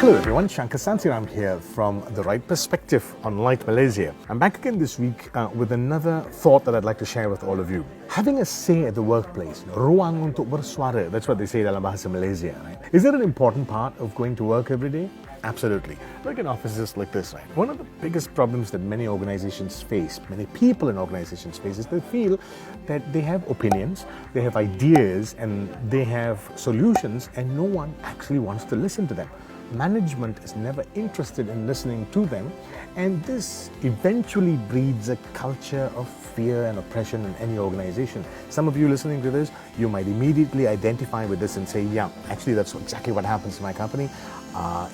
Hello everyone, Shankar Santhiram here from The Right Perspective on Lite Malaysia. I'm back again this week with another thought that I'd like to share with all of you. Having a say at the workplace, ruang untuk bersuara, that's what they say dalam bahasa Malaysia, right? Is that an important part of going to work every day? Absolutely. Look at offices like this, right? One of the biggest problems that many organizations face, many people in organizations face, is they feel that they have opinions, they have ideas, and they have solutions, and no one actually wants to listen to them. Management is never interested in listening to them, and this eventually breeds a culture of fear and oppression in any organization. Some of you listening to this, you might immediately identify with this and say, yeah, actually that's exactly what happens in my company.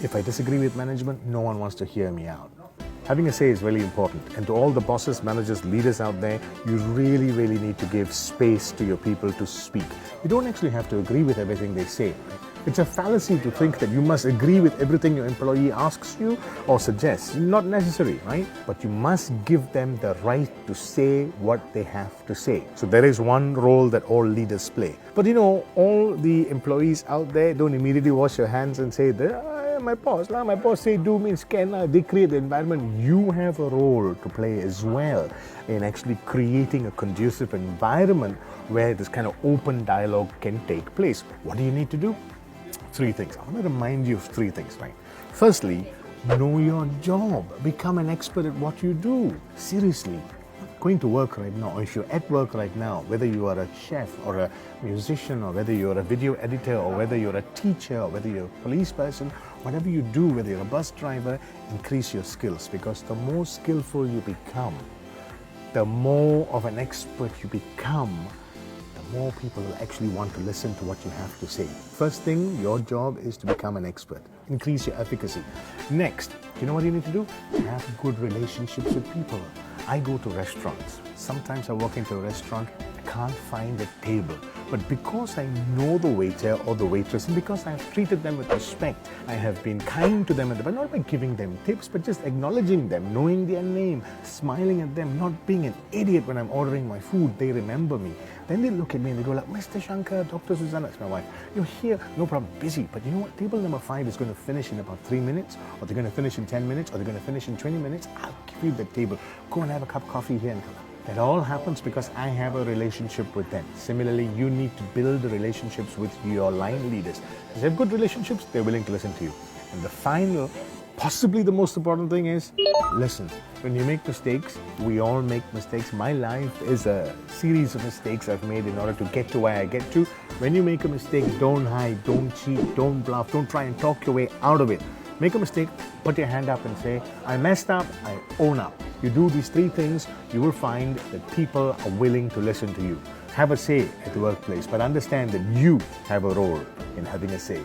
If I disagree with management, no one wants to hear me out. Having a say is really important, and to all the bosses, managers, leaders out there, you really need to give space to your people to speak. You don't actually have to agree with everything they say, right? It's a fallacy to think that you must agree with everything your employee asks you or suggests. Not necessary, right? But you must give them the right to say what they have to say. So there is one role that all leaders play. But you know, all the employees out there don't immediately wash your hands and say, my boss say do means can. They create the environment. You have a role to play as well in actually creating a conducive environment where this kind of open dialogue can take place. What do you need to do? 3 things. I want to remind you of 3 things, right? Firstly, know your job. Become an expert at what you do. Seriously. Going to work right now, or if you're at work right now, whether you are a chef or a musician, or whether you're a video editor, or whether you're a teacher, or whether you're a police person, whatever you do, whether you're a bus driver, increase your skills, because the more skillful you become, the more of an expert you become, the more people will actually want to listen to what you have to say. First thing, your job is to become an expert. Increase your efficacy. Next, you know what you need to do? Have good relationships with people. I go to restaurants. Sometimes I walk into a restaurant, I can't find a table. But because I know the waiter or the waitress, and because I have treated them with respect, I have been kind to them, but not by giving them tips, but just acknowledging them, knowing their name, smiling at them, not being an idiot when I'm ordering my food. They remember me. Then they look at me and they go like, Mr. Shankar, Dr. Susanna, that's my wife. You're here, no problem, busy. But you know what? Table number 5 is going to finish in about 3 minutes, or they're going to finish in 10 minutes, or they're going to finish in 20 minutes. I'll give you the table. Go and have a cup of coffee here and come. That all happens because I have a relationship with them. Similarly, you need to build relationships with your line leaders. If you have good relationships, they're willing to listen to you. And the final, possibly the most important thing is, listen. When you make mistakes, we all make mistakes. My life is a series of mistakes I've made in order to get to where I get to. When you make a mistake, don't hide, don't cheat, don't bluff, don't try and talk your way out of it. Make a mistake, put your hand up and say, I messed up, I own up. You do these 3 things, you will find that people are willing to listen to you. Have a say at the workplace, but understand that you have a role in having a say.